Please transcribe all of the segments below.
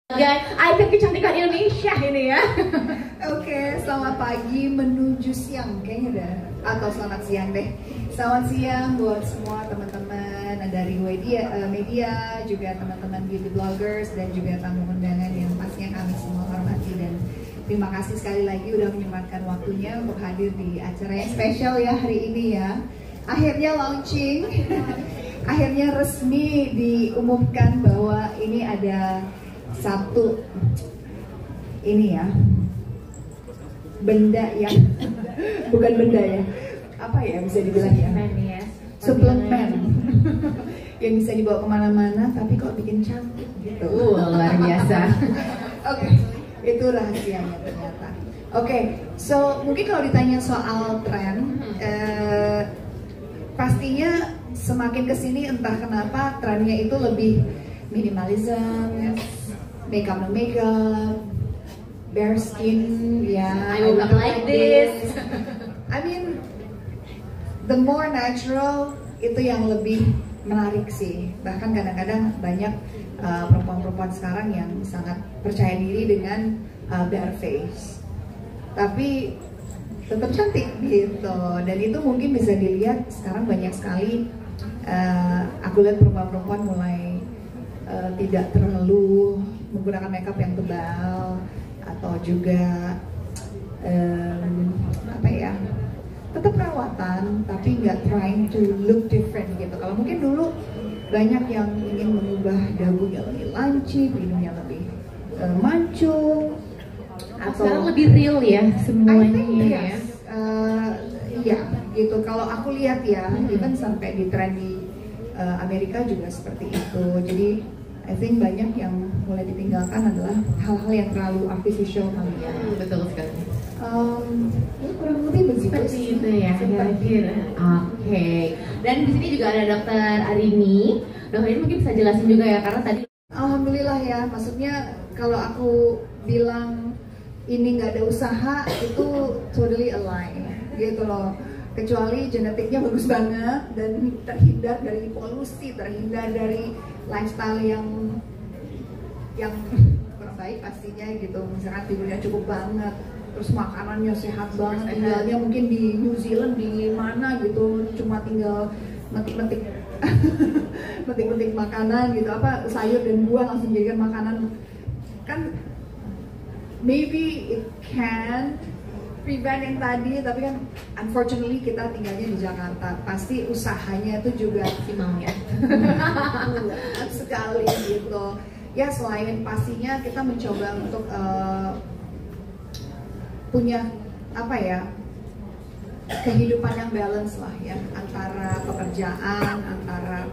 Icon kecantikan Indonesia ini ya. Oke, selamat pagi menuju siang kayaknya udah, atau selamat siang deh. Selamat siang buat semua teman-teman dari media, juga teman-teman beauty bloggers dan juga tamu undangan yang pastinya kami semua hormati, dan terima kasih sekali lagi udah menyempatkan waktunya untuk hadir di acara yang spesial ya hari ini ya. Akhirnya launching, akhirnya resmi diumumkan bahwa ini ada satu ini ya, benda yang bukan benda ya, apa ya bisa dibilang ya, suplemen yang bisa dibawa kemana-mana tapi kok bikin cantik gitu. Luar biasa. Oke, itu rahasianya ternyata. Oke, so mungkin kalau ditanya soal tren, pastinya semakin kesini entah kenapa trennya itu lebih minimalism, makeup no makeup, bare skin, I will look like this. I mean, the more natural itu yang lebih menarik sih. Bahkan kadang-kadang banyak perempuan-perempuan sekarang yang sangat percaya diri dengan bare face, tapi tetap cantik gitu. Dan itu mungkin bisa dilihat sekarang banyak sekali. Aku lihat perempuan-perempuan mulai tidak terlalu menggunakan makeup yang tebal, atau juga apa ya, tetap perawatan tapi nggak trying to look different gitu. Kalau mungkin dulu banyak yang ingin mengubah dagunya lebih lancip, hidungnya lebih mancung, atau Sekarang lebih real ya semuanya ya. Iya gitu. Kalau aku lihat ya, even sampai di tren di Amerika juga seperti itu. Jadi I think banyak yang mulai ditinggalkan adalah hal-hal yang terlalu artificial kali ya. Betul sekali. Ya kurang lebih begitu. Seperti itu ya kira-kira. Oke. Dan di sini juga ada Dokter Arini. Dokter Arini mungkin bisa jelasin juga ya, karena tadi. Alhamdulillah ya. Maksudnya kalau aku bilang ini nggak ada usaha, itu totally a lie gitu loh. Kecuali genetiknya bagus banget dan terhindar dari polusi, terhindar dari lifestyle yang kurang baik pastinya gitu. Misalkan tidurnya cukup banget, terus makanannya sehat banget, tinggalnya mungkin di New Zealand di mana gitu, cuma tinggal metik-metik metik-metik makanan gitu, apa sayur dan buah langsung jadikan makanan. Kan maybe it can prevent yang tadi, tapi kan unfortunately kita tinggalnya di Jakarta, pasti usahanya itu juga Maksimalnya sekali gitu ya. Selain pastinya kita mencoba untuk punya apa ya, kehidupan yang balance lah ya, antara pekerjaan, antara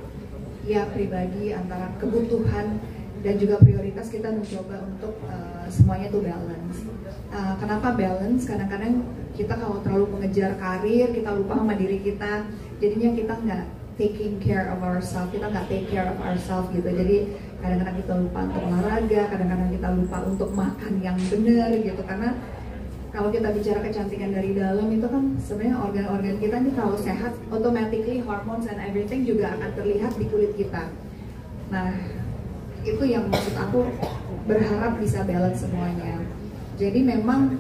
ya pribadi, antara kebutuhan dan juga prioritas. Kita mencoba untuk semuanya tuh balance. Kenapa balance? Kadang-kadang kita kalau terlalu mengejar karir, kita lupa sama diri kita. Jadinya kita nggak taking care of ourselves, kita nggak take care of ourselves gitu. Jadi kadang-kadang kita lupa untuk olahraga, kadang-kadang kita lupa untuk makan yang benar gitu. Karena kalau kita bicara kecantikan dari dalam itu kan sebenarnya organ-organ kita nih kalau sehat, automatically hormones and everything juga akan terlihat di kulit kita. Nah, itu yang maksud aku berharap bisa balance semuanya. Jadi memang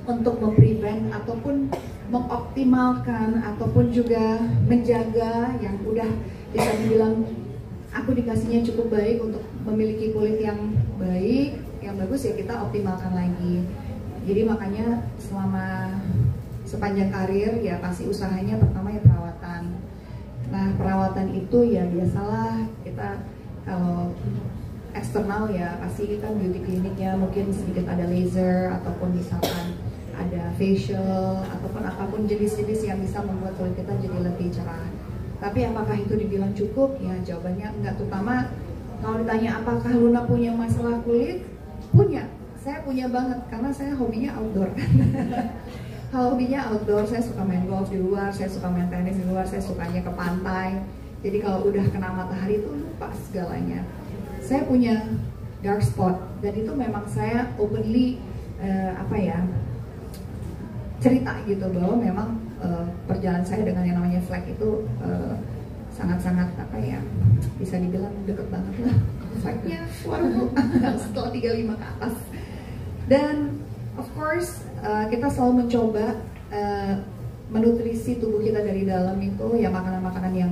untuk memprevent ataupun mengoptimalkan ataupun juga menjaga yang udah bisa dibilang aku dikasihnya cukup baik untuk memiliki kulit yang baik, yang bagus, ya kita optimalkan lagi. Jadi makanya selama sepanjang karir ya pasti usahanya pertama ya perawatan. Nah, perawatan itu ya biasalah kita kalau eksternal ya pasti kita beauty kliniknya mungkin sedikit ada laser, ataupun misalkan ada facial, ataupun apapun jenis-jenis yang bisa membuat kulit kita jadi lebih cerah. Tapi apakah itu dibilang cukup? Ya jawabannya enggak. Terutama kalau ditanya apakah Luna punya masalah kulit? Punya, saya punya banget karena saya hobinya outdoor. Hobinya outdoor, saya suka main golf di luar, saya suka main tenis di luar, saya sukanya ke pantai. Jadi kalau udah kena matahari itu lupa segalanya. Saya punya dark spot, dan itu memang saya openly cerita gitu bahwa memang perjalanan saya dengan yang namanya flek itu sangat-sangat bisa dibilang deket banget lah. efeknya waduh setelah 35 ke atas. Dan of course kita selalu mencoba menutrisi tubuh kita dari dalam itu ya makanan-makanan yang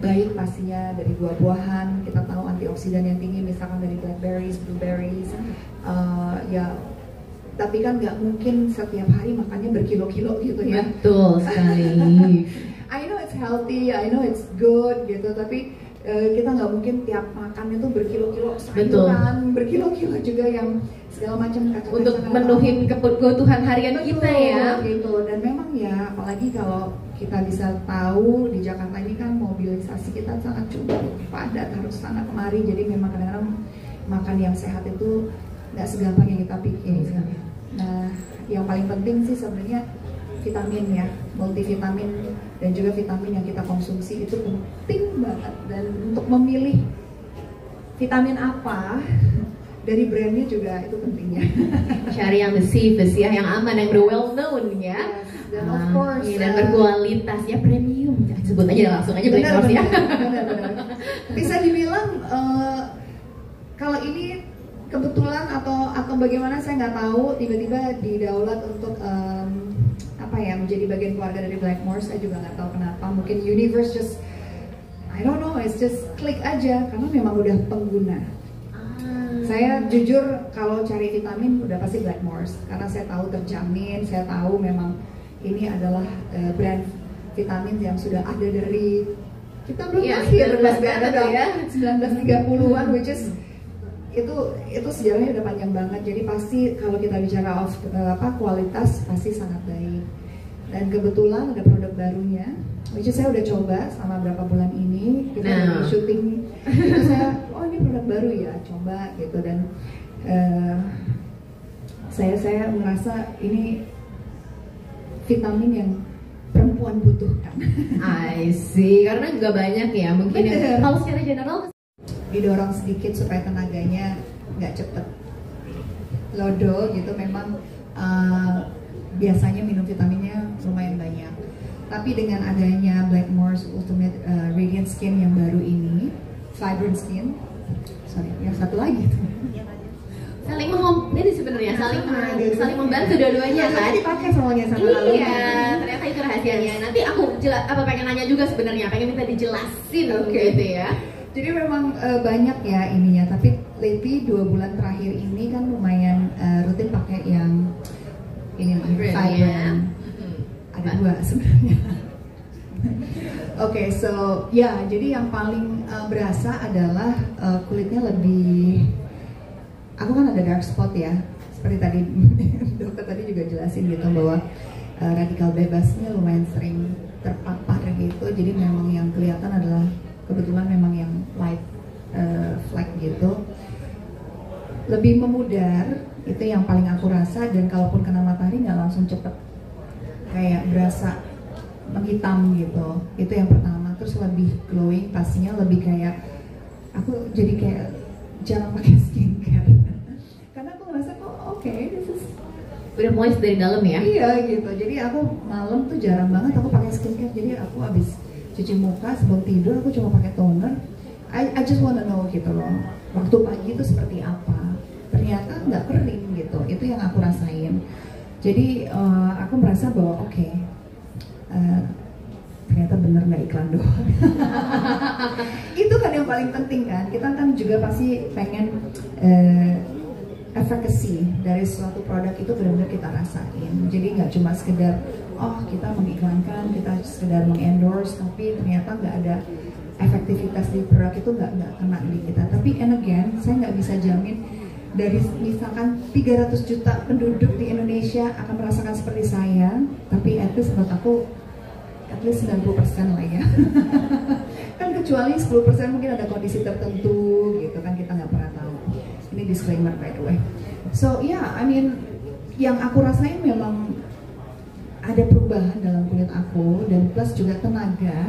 baik pastinya dari buah-buahan. Kita tahu antioksidan yang tinggi misalkan dari blackberries, blueberries, ya tapi kan nggak mungkin setiap hari makannya berkilo-kilo gitu ya. Betul sekali. I know it's healthy, I know it's good gitu, tapi kita nggak mungkin tiap makan itu berkilo-kilo sayuran, berkilo-kilo juga yang segala macam kacang-kacang untuk menuhin kebutuhan harian kita ya. Gitu. Dan memang ya, apalagi kalau kita bisa tahu di Jakarta ini kan mobilisasi kita sangat cukup padat, harus sana kemari, jadi memang kadang-kadang makan yang sehat itu nggak segampang yang kita pikir. Nah, yang paling penting sih sebenarnya vitamin ya, multivitamin dan juga vitamin yang kita konsumsi itu penting banget. Dan untuk memilih vitamin apa dari brandnya juga itu pentingnya. Cari yang the safest ya, yang aman, yang udah well known ya. Yes, dan of course dan berkualitas ya, premium. Sebut aja langsung aja Black Horse ya. Benar. Bisa dibilang kalau ini kebetulan atau bagaimana saya nggak tahu, tiba-tiba didaulat untuk apa ya, menjadi bagian keluarga dari Blackmore. Saya juga nggak tahu kenapa, mungkin universe just I don't know, it's just klik aja karena memang udah pengguna. Saya jujur kalau cari vitamin udah pasti Blackmore karena saya tahu terjamin, saya tahu memang ini adalah brand vitamin yang sudah ada dari kita belum lahir, 1930-an, which is itu sejarahnya udah panjang banget. Jadi pasti kalau kita bicara kualitas pasti sangat baik. Dan kebetulan ada produk barunya, which is saya udah coba selama berapa bulan ini. Kita lagi syuting, itu saya ini produk baru ya, coba gitu. Dan saya merasa ini vitamin yang perempuan butuhkan. I see, karena nggak banyak ya mungkin yang, kalau secara general didorong sedikit supaya tenaganya nggak cepet lodo gitu. Memang biasanya minum vitaminnya lumayan banyak, tapi dengan adanya Blackmore's Ultimate Radiant Skin yang baru ini, Vibrant Skin, yang satu lagi tuh saling ini sebenarnya saling membantu dua-duanya kan, dipakai semuanya sama lalu. Iya, ternyata itu rahasianya. Nanti aku pengen nanya juga sebenarnya, pengen minta dijelasin gitu ya. Jadi memang banyak ya ininya, tapi lately 2 bulan terakhir ini kan lumayan rutin pakai yang ini Vibrant. Ada 2 sebenarnya. Oke, so ya, jadi yang paling berasa adalah kulitnya lebih. Aku kan ada dark spot ya, seperti tadi dokter tadi juga jelasin gitu bahwa radikal bebasnya lumayan sering terpapar gitu. Jadi memang yang kelihatan adalah kebetulan memang yang light flag gitu, lebih memudar, itu yang paling aku rasa. Dan kalaupun kena matahari nggak langsung cepet kayak berasa menghitam gitu, itu yang pertama. Terus lebih glowing, pastinya lebih kayak aku jadi kayak jarang pakai skincare karena aku ngerasa kok this is udah moist dari dalam ya. Iya gitu, jadi aku malam tuh jarang banget aku pakai skincare. Jadi aku habis cuci muka sebelum tidur aku cuma pakai toner. I just wanna know gitu loh, waktu pagi itu seperti apa. Ternyata nggak kering gitu, itu yang aku rasain. Jadi aku merasa bahwa ternyata bener nggak iklan doang. Itu kan yang paling penting kan, kita kan juga pasti pengen efficacy dari suatu produk itu benar-benar kita rasain. Jadi nggak cuma sekedar kita mengiklankan, kita sekedar mengendorse, tapi ternyata nggak ada efektivitas di produk itu, nggak kena di kita. Tapi and again, saya nggak bisa jamin dari misalkan 300 juta penduduk di Indonesia akan merasakan seperti saya, tapi at least menurut aku at least 90% lah ya. Kan kecuali 10% mungkin ada kondisi tertentu gitu kan, kita nggak pernah tahu. Ini disclaimer by the way. So yeah, I mean yang aku rasain memang ada perubahan dalam kulit aku, dan plus juga tenaga.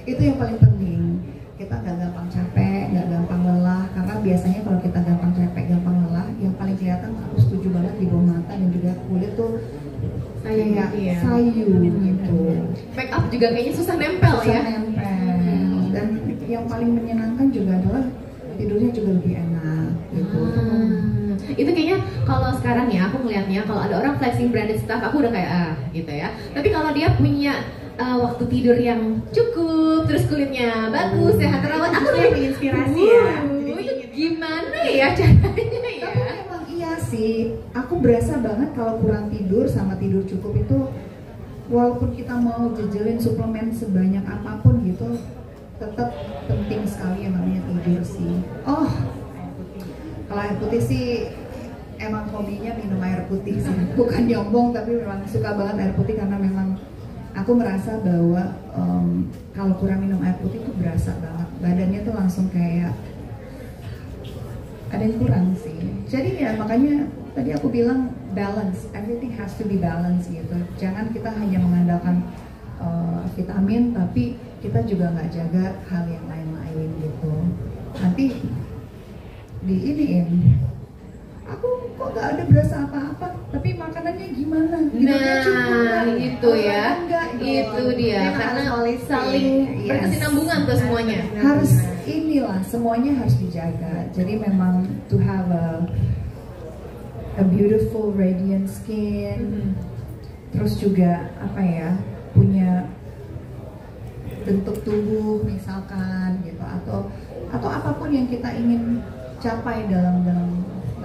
Itu yang paling penting. Kita nggak gampang capek, nggak gampang lelah, karena biasanya kalau kita gampang capek, gampang lelah, yang paling kelihatan aku setuju banget di bawah mata dan juga kulit tuh kayak sayu gitu. Make up juga kayaknya susah nempel. Dan yang paling menyenangkan juga adalah tidurnya juga lebih enak gitu. Itu kayaknya kalau sekarang ya aku melihatnya kalau ada orang flexing branded stuff aku udah kayak gitu ya. Tapi kalau dia punya waktu tidur yang cukup, terus kulitnya bagus, sehat terawat, aku udah menginspirasi ya. Gimana ya caranya ya? Tapi memang iya sih, aku berasa banget kalau kurang tidur sama tidur cukup itu, walaupun kita mau jejelin suplemen sebanyak apapun gitu, tetap penting sekali yang namanya tidur sih. Oh, kalau air putih sih emang hobinya minum air putih sih, bukan nyombong tapi memang suka banget air putih karena memang aku merasa bahwa kalau kurang minum air putih tuh berasa banget badannya tuh langsung kayak ada yang kurang sih. Jadi ya makanya tadi aku bilang balance, everything has to be balance gitu. Jangan kita hanya mengandalkan vitamin tapi kita juga nggak jaga hal yang lain-lain gitu. Nanti diiniin aku kok gak ada berasa apa-apa tapi makanannya gimana? Itu ya, itu dia karena saling berkesinambungan tuh semuanya. Harus inilah semuanya harus dijaga. Jadi memang to have a beautiful radiant skin, terus juga apa ya, punya bentuk tubuh misalkan gitu atau apapun yang kita ingin capai dalam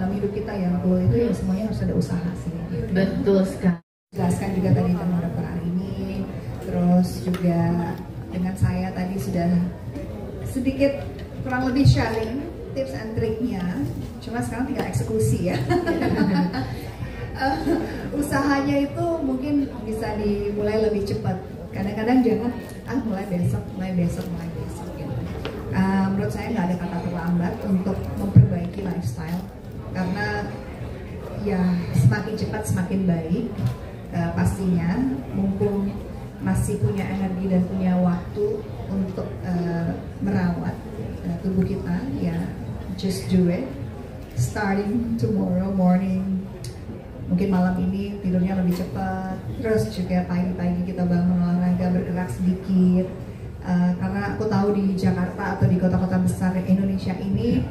hidup kita yang goal itu ya semuanya harus ada usaha sih gitu. Betul sekali. Jelaskan juga tadi tentang Dr. Arini, terus juga dengan saya tadi sudah sedikit kurang lebih sharing tips and triknya, cuma sekarang tinggal eksekusi ya. Usahanya itu mungkin bisa dimulai lebih cepat. Kadang-kadang jangan mulai besok gitu. Menurut saya nggak ada kata terlambat untuk memperbaiki lifestyle karena ya semakin cepat semakin baik. Pastinya mumpung masih punya energi dan punya waktu untuk merawat tubuh kita, ya just do it starting tomorrow morning. Mungkin malam ini tidurnya lebih cepat, terus juga pagi-pagi kita bangun olahraga, bergerak sedikit. Karena aku tahu di Jakarta atau di kota-kota besar Indonesia ini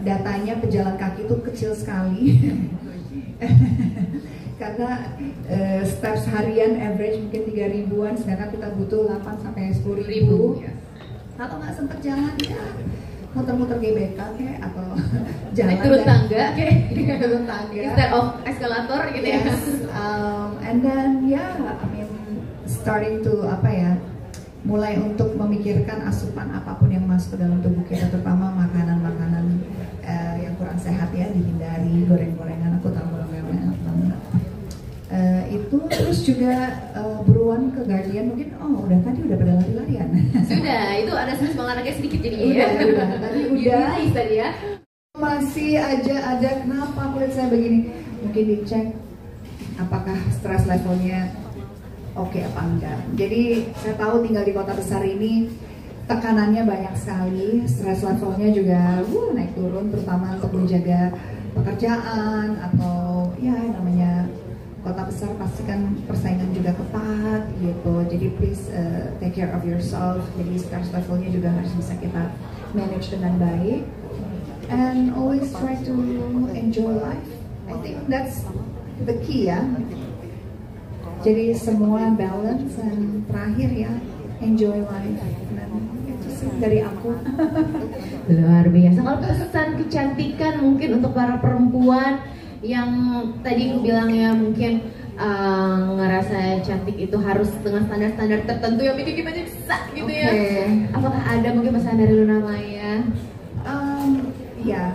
datanya pejalan kaki itu kecil sekali. Karena steps harian average mungkin 3.000-an, sedangkan kita butuh 8 sampai 10.000. Kalau nggak sempat jalan ya muter-muter GBK kayak atau jalan turun tangga kayak turun tangga instead of eskalator gitu ya. And then I mean starting to mulai untuk memikirkan asupan apapun yang masuk ke dalam tubuh kita, terutama makanan-makanan yang kurang sehat ya, dihindari goreng-gorengan. Aku tahu goreng-gorengan enak banget. Itu terus juga buruan ke Guardian mungkin udah pada lari-larian. Sudah, itu ada sesi olahraga sedikit jadinya. Udah tadi ya. Masih aja ada kenapa kulit saya begini. Mungkin dicek apakah stress levelnya oke apa enggak. Jadi saya tahu tinggal di kota besar ini tekanannya banyak sekali, stress levelnya juga naik turun, terutama untuk menjaga pekerjaan atau ya namanya kota besar pasti kan persaingan juga ketat gitu. Jadi please take care of yourself. Jadi stress levelnya juga harus bisa kita manage dengan baik. And always try to enjoy life. I think that's the key ya. Jadi semua balance dan terakhir ya enjoy life. Dan itu sih dari aku. Luar biasa. Kalau pesan kecantikan mungkin untuk para perempuan yang tadi aku bilang ya mungkin ngerasa cantik itu harus dengan standar-standar tertentu yang bikin kita bisa gitu ya. Apakah ada mungkin pesan dari Luna Maya? Ya,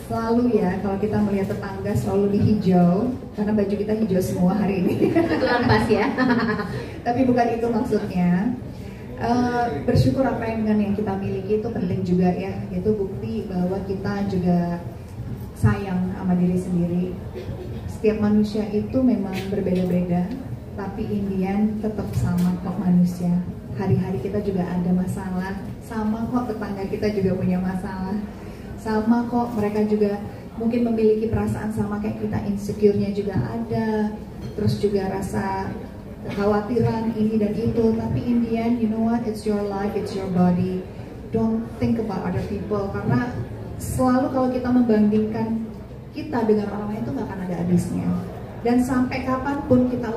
selalu ya kalau kita melihat tetangga selalu lebih hijau karena baju kita hijau semua hari ini. Kebetulan pas ya. Tapi bukan itu maksudnya. Bersyukur apa yang kita miliki itu penting juga ya. Itu bukti bahwa kita juga sayang sama diri sendiri. Setiap manusia itu memang berbeda-beda, tapi in the end tetap sama kok manusia. Hari-hari kita juga ada masalah, sama kok tetangga kita juga punya masalah, sama kok mereka juga mungkin memiliki perasaan sama kayak kita, insecure-nya juga ada, terus juga rasa kekhawatiran ini dan itu. Tapi in the end, you know what, it's your life, it's your body, don't think about other people, karena selalu kalau kita membandingkan kita dengan orang lain itu nggak akan ada habisnya. Dan sampai kapanpun kita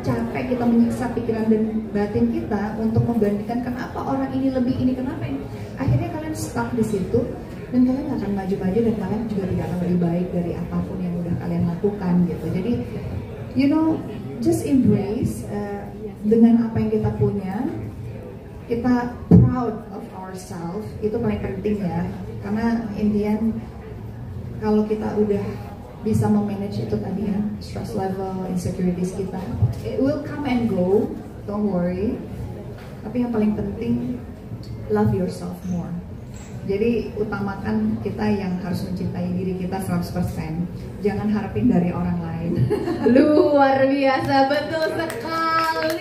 capek, kita menyiksa pikiran dan batin kita untuk membandingkan kenapa orang ini lebih, ini kenapa ini. Akhirnya kalian stuck di situ dan kalian nggak akan maju-maju, dan kalian juga tidak akan lebih baik dari apapun yang udah kalian lakukan gitu. Jadi, you know, just embrace dengan apa yang kita punya. Kita proud of ourselves, itu paling penting ya. Karena in the end, kalau kita udah bisa memanage itu tadi ya, stress level, insecurities kita, it will come and go, don't worry. Tapi yang paling penting, love yourself more. Jadi utamakan kita yang harus mencintai diri kita 100%. Jangan harapin dari orang lain. Luar biasa, betul sekali.